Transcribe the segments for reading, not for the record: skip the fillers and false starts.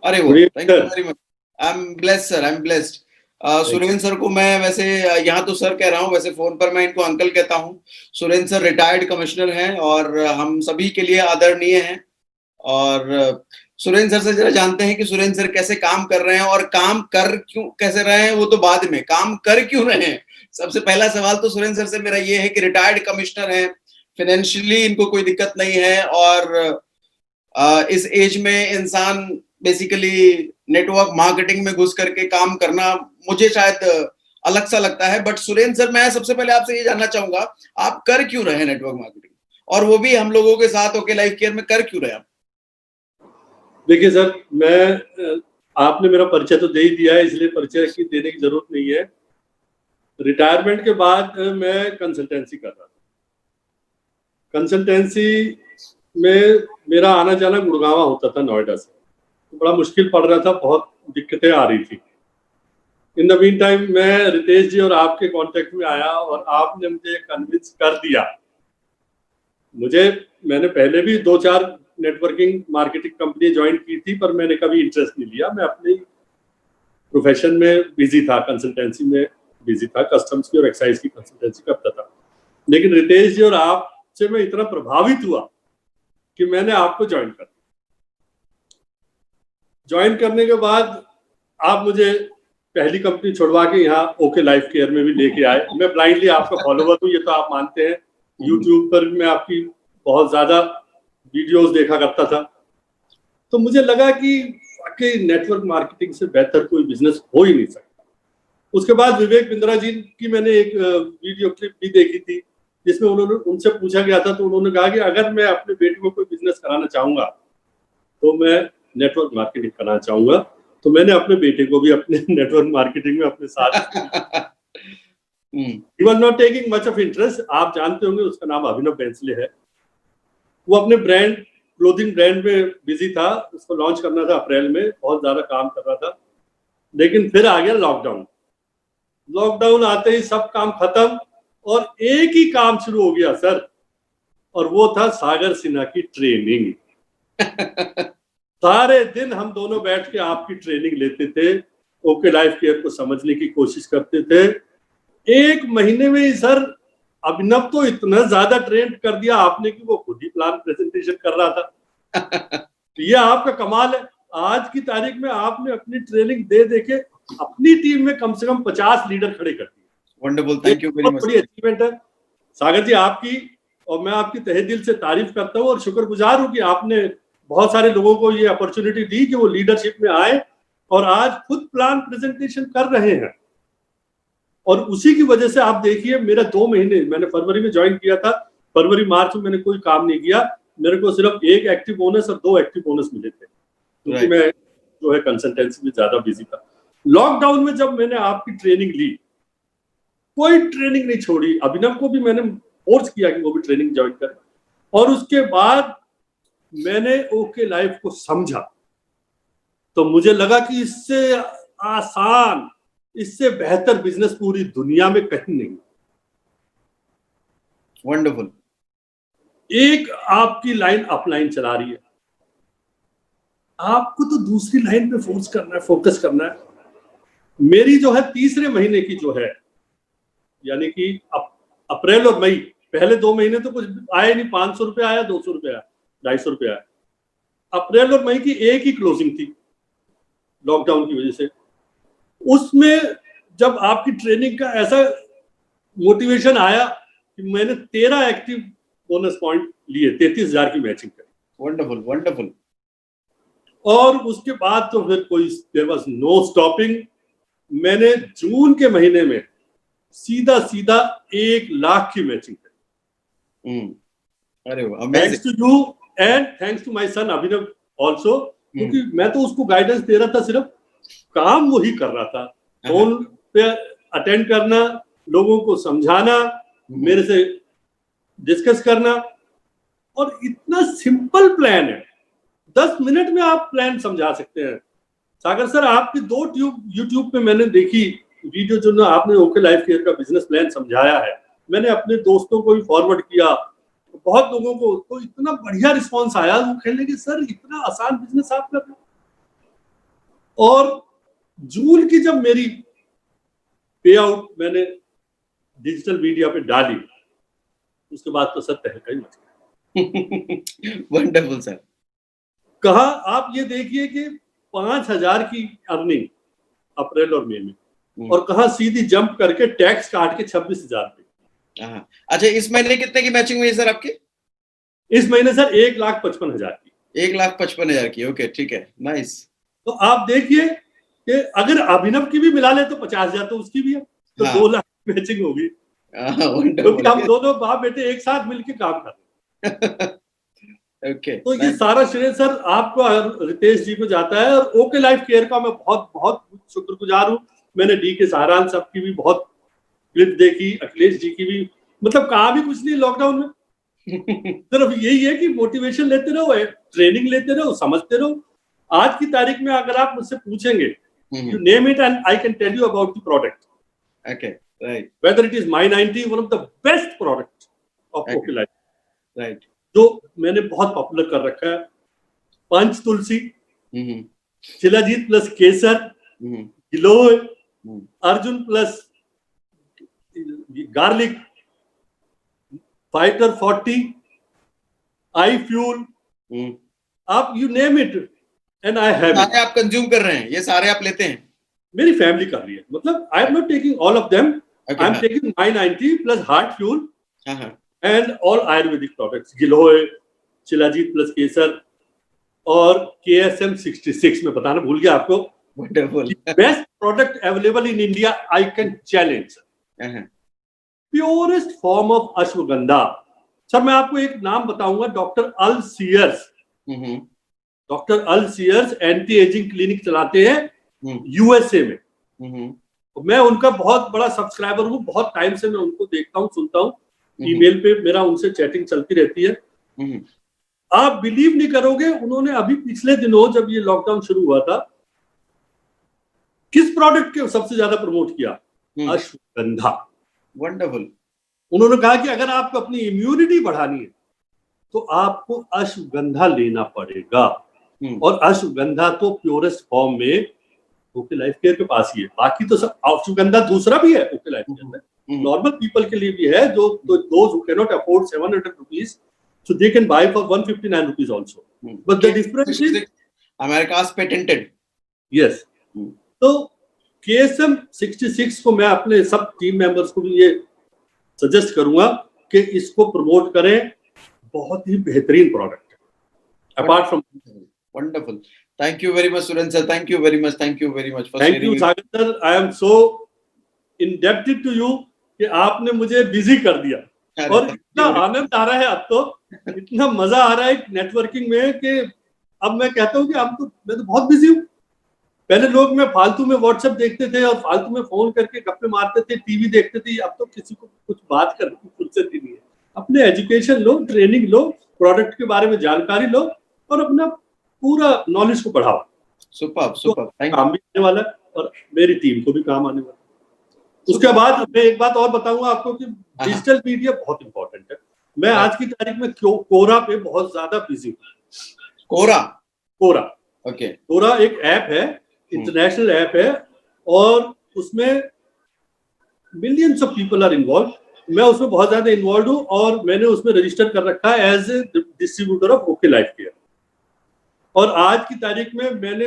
अरे वो thank you very much. I am blessed sir, I am blessed. Surendra sir को मैं वैसे यहाँ तो सर कह रहा हूँ, वैसे फोन पर मैं इनको अंकल कहता हूँ। सुरेंद्र सर रिटायर्ड कमिश्नर हैं और हम सभी के लिए आदरणीय हैं। और सुरेंद्र सर से जरा जानते हैं कि सुरेंद्र सर कैसे काम कर रहे हैं और काम कर क्यों कैसे रहे हैं, वो तो बाद में, काम कर क्यों रहे हैं। सबसे पहला सवाल तो सुरेंद्र सर से मेरा ये है कि रिटायर्ड कमिश्नर हैं, फाइनेंशियली इनको कोई दिक्कत नहीं है और इस एज में इंसान बेसिकली नेटवर्क मार्केटिंग में घुस करके काम करना मुझे शायद अलग सा लगता है। बट सुरेंद्र सर, मैं सबसे पहले आपसे ये जानना चाहूंगा, आप कर क्यों रहे हैं नेटवर्क मार्केटिंग, और वो भी हम लोगों के साथ ओके लाइफ केयर में कर क्यों रहे आप? देखिए सर, मैं आपने मेरा परिचय तो दे ही दिया है, इसलिए परिचय की देने की जरूरत नहीं है। रिटायरमेंट के बाद मैं कंसल्टेंसी कर रहा था। कंसल्टेंसी में मेरा आना जाना गुड़गांव होता था नोएडा से, तो बड़ा मुश्किल पड़ रहा था, बहुत दिक्कतें आ रही थी। इन द मीन टाइम मैं रितेश जी और आपके कांटेक्ट में आया और आपने मुझे कन्विंस कर दिया। मैंने पहले भी 2-4 नेटवर्किंग मार्केटिंग कंपनी ज्वाइन की थी, पर मैंने कभी इंटरेस्ट नहीं लिया। मैं अपने प्रोफेशन में बिजी था, कंसल्टेंसी में बिजी था, कस्टम्स की और एक्साइज की कंसल्टेंसी करता था। लेकिन रितेश जी और आपसे मैं इतना प्रभावित हुआ कि मैंने आपको ज्वाइन कर दिया। ज्वाइन करने के बाद आप मुझे पहली कंपनी छुड़वा के यहाँ ओके लाइफ केयर में भी लेके आए। मैं ब्लाइंडली आपका फॉलोवर हूँ, ये तो आप मानते हैं। यूट्यूब पर मैं आपकी बहुत ज्यादा वीडियोस देखा करता था, तो मुझे लगा कि वाकई नेटवर्क मार्केटिंग से बेहतर कोई बिजनेस हो ही नहीं सकता। उसके बाद विवेक बिंद्रा जी की मैंने एक वीडियो क्लिप भी देखी थी, जिसमें उनसे पूछा गया था, तो उन्होंने कहा कि अगर मैं अपने बेटे को कोई बिजनेस कराना चाहूंगा तो मैं नेटवर्क मार्केटिंग कराना चाहूंगा। तो मैंने अपने बेटे को भी अपने नेटवर्क मार्केटिंग में अपने साथ He was not taking much of interest। आप जानते होंगे, उसका नाम अभिनव बेंसले है। वो अपने क्लोथिंग ब्रांड में बिजी था, उसको लॉन्च करना था अप्रैल में, बहुत ज्यादा काम कर रहा था। लेकिन फिर आ गया लॉकडाउन आते ही सब काम खत्म और एक ही काम शुरू हो गया सर, और वो था सागर सिन्हा की ट्रेनिंग। सारे दिन हम दोनों बैठ के आपकी ट्रेनिंग लेते थे, ओके लाइफ केयर को समझने की कोशिश करते थे। एक महीने में ही सर अभिनव तो इतना ज्यादा ट्रेन कर दिया आपने कि वो खुद ही प्लान प्रेजेंटेशन कर रहा था। तो ये आपका कमाल है। आज की तारीख में आपने अपनी ट्रेनिंग दे के अपनी टीम में कम से कम 50 लीडर खड़े कर दिए। Wonderful, thank you very much. बड़ी अचीवमेंट है सागर जी आपकी, और मैं आपकी तहे दिल से तारीफ करता हूँ और शुक्रगुजार हूँ कि आपने बहुत सारे लोगों को ये अपॉर्चुनिटी दी कि वो लीडरशिप में आए और आज खुद प्लान प्रेजेंटेशन कर रहे हैं। और उसी की वजह से आप देखिए, मेरा 2 महीने, मैंने फरवरी में ज्वाइन किया था, फरवरी मार्च में मैंने कोई काम नहीं किया। मेरे को सिर्फ 1 एक्टिव बोनस और 2 एक्टिव बोनस मिले थे, क्योंकि मैं जो है कंसल्टेंसी में ज्यादा बिजी था। लॉकडाउन में जब मैंने आपकी ट्रेनिंग ली, कोई ट्रेनिंग नहीं छोड़ी। अभिनव को भी मैंने फोर्स किया कि वो भी ट्रेनिंग ज्वाइन करे, और उसके बाद मैंने ओके लाइफ को समझा तो मुझे लगा कि इससे आसान, इससे बेहतर बिजनेस पूरी दुनिया में कहीं नहीं। वंडरफुल। एक आपकी लाइन अपलाइन चला रही है, आपको तो दूसरी लाइन पे फोर्स करना है, फोकस करना है। मेरी जो है तीसरे महीने की जो है, यानी कि अप्रैल और मई, पहले 2 महीने तो कुछ आए नहीं, 500 रुपए आया, 200 रुपए आया, 250 रुपए आया। अप्रैल और मई की एक ही क्लोजिंग थी लॉकडाउन की वजह से। उसमें जब आपकी ट्रेनिंग का ऐसा मोटिवेशन आया कि मैंने 13 एक्टिव बोनस पॉइंट लिए, 33,000 की मैचिंग करी। Wonderful wonderful. और उसके बाद तो फिर कोई देयर वाज नो स्टॉपिंग। मैंने जून के महीने में सीधा 1 लाख की मैचिंग करी। अरे वाह, thanks to you and thanks to my son Abhinav also, क्योंकि मैं तो उसको गाइडेंस दे रहा था, सिर्फ काम वही कर रहा था। फोन पे अटेंड करना, लोगों को समझाना, मेरे से डिस्कस करना, और इतना सिंपल प्लान है, 10 मिनट में आप प्लान समझा सकते हैं। सागर सर, आपकी 2 यूट्यूब पे मैंने देखी वीडियो, जो ना आपने ओके लाइफ केयर का बिजनेस प्लान समझाया है, मैंने अपने दोस्तों को भी फॉरवर्ड किया, बहुत लोगों को, तो इतना बढ़िया रिस्पांस आया। वो कहने लगे सर इतना आसान बिजनेस आप कर रहे हैं। और जून की जब मेरी पे आउट मैंने डिजिटल मीडिया पे डाली, उसके बाद तो सर तहलका ही मच गया। Wonderful sir. कहा आप ये देखिए कि 5,000 की अर्निंग अप्रैल और मई में, और कहा सीधी जंप करके टैक्स काट के 26,000 पे। अच्छा, इस महीने कितने की मैचिंग हुई सर आपकी? इस महीने सर 1,55,000 की। 1,55,000 की, ओके ठीक है, नाइस। तो आप देखिए कि अगर अभिनव की भी मिला ले तो 50,000 तो उसकी भी है, तो 2 लाख मैचिंग होगी, क्योंकि हम दोनों बाप बेटे एक साथ मिलकर काम कर रहे हैं। Okay, तो ये सारा श्रेय सर आपको रितेश जी को जाता है, और ओके लाइफ केयर का मैं बहुत बहुत शुक्रगुजार हूँ। मैंने डी के सहारान साहब की भी बहुत क्लिप देखी, अखिलेश जी की भी, मतलब कहा भी कुछ नहीं लॉकडाउन में। सिर्फ यही है कि मोटिवेशन लेते रहो, ट्रेनिंग लेते रहो, समझते रहो। आज की तारीख में अगर आप मुझसे पूछेंगे, you name it and I can tell you about the product. Okay, right. Whether it is My90, one of the best product of OK Life. Right. जो मैंने बहुत पॉपुलर कर रखा है, Panch Tulsi, Shilajit plus Kesar, Giloy, Arjun plus garlic, fighter 40, eye fuel, आप you name it and I have it. आप consume कर रहे हैं, ये सारे आप लेते हैं? मेरी फैमिली कर रही है, मतलब I am not taking all of them, I am taking My90 plus heart fuel and all Ayurvedic products, Giloy, Shilajit plus Kesar और KSM 66 में बताना भूल गया आपको। Best product available in India, I can challenge. Purest form of ashwagandha. Sir मैं आपको एक नाम बताऊंगा, doctor Al Sears. Doctor Al Sears anti aging clinic चलाते हैं USA में। मैं उनका बहुत बड़ा सब्सक्राइबर हूँ, बहुत टाइम से मैं उनको देखता हूँ, सुनता हूँ, ईमेल पे मेरा उनसे चैटिंग चलती रहती है। आप बिलीव नहीं करोगे, उन्होंने अभी पिछले दिनों जब ये लॉकडाउन शुरू हुआ था, किस प्रोडक्ट के सबसे ज्यादा प्रमोट किया? अश्वगंधा। वंडरफुल। उन्होंने कहा कि अगर आपको अपनी इम्यूनिटी बढ़ानी है तो आपको अश्वगंधा लेना पड़ेगा, और अश्वगंधा तो प्योरेस्ट फॉर्म में ओके लाइफ केयर के पास ही है। बाकी तो सब अश्वगंधा दूसरा भी है ओके लाइफ केयर में, नॉर्मल पीपल के लिए भी है, जो those who cannot afford 700 rupees, so they can buy for 159 rupees also. But the difference is America's patented. Yes. तो KSM 66 को मैं अपने सब टीम मेंबर्स को भी ये सजेस्ट करूंगा कि इसको प्रमोट करें, बहुत ही बेहतरीन प्रोडक्ट है। Apart from wonderful, thank you very much Surendra sir, thank you very much, thank you very much for sharing. Thank you Sagar sir, I am so indebted to you कि आपने मुझे बिजी कर दिया, और इतना आनंद आ रहा है अब तो, इतना मजा आ रहा है नेटवर्किंग में कि अब मैं कहता हूँ कि मैं तो बहुत बिजी हूँ। पहले लोग मैं फालतू में व्हाट्सएप देखते थे और फालतू में फोन करके गप्पे मारते थे, टीवी देखते थे, अब तो किसी को कुछ बात करने की फुर्सत ही नहीं है। अपने एजुकेशन लो, ट्रेनिंग लो, प्रोडक्ट के बारे में जानकारी लो, और अपना पूरा नॉलेज को बढ़ाओ। सुपर्ब, सुपर्ब, काम भी आने वाला है और मेरी टीम को भी काम आने वाला है। उसके बाद मैं एक बात और बताऊंगा आपको कि डिजिटल मीडिया बहुत इंपॉर्टेंट है। मैं आज की तारीख में कोरा पे बहुत ज्यादा बिजी हूँ। कोरा ओके। कोरा एक ऐप है, इंटरनेशनल ऐप है, और उसमें millions of people are involve. मैं उसमें बहुत ज्यादा इन्वॉल्व हूँ, और मैंने उसमें रजिस्टर कर रखा है as a distributor of OK Life Care. और आज की तारीख में मैंने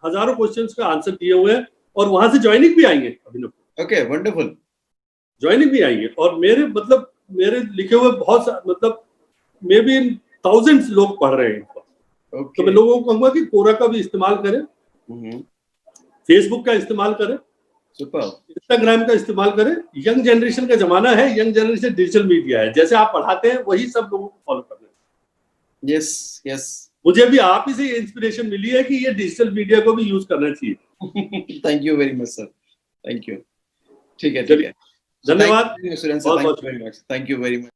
हजारों क्वेश्चंस का आंसर दिए हुए हैं, और वहां से ज्वाइनिंग भी आएंगे अभिनव। Okay, wonderful. ज्वाइनिंग भी आएंगे, और मेरे लिखे हुए बहुत, मतलब मे बी थाउजेंड्स लोग पढ़ रहे हैं इनको। तो मैं लोगों को कहूंगा कि कोरा का भी इस्तेमाल करें, फेसबुक का इस्तेमाल करें, इंस्टाग्राम का इस्तेमाल करें। यंग जनरेशन का जमाना है, यंग जनरेशन डिजिटल मीडिया है, जैसे आप पढ़ाते हैं वही सब लोगों को फॉलो करना है। यस यस, मुझे भी आप ही से इंस्पिरेशन मिली है कि ये डिजिटल मीडिया को भी यूज करना चाहिए। Thank you very much sir, thank you. ठीक है, धन्यवाद। Thank you very much.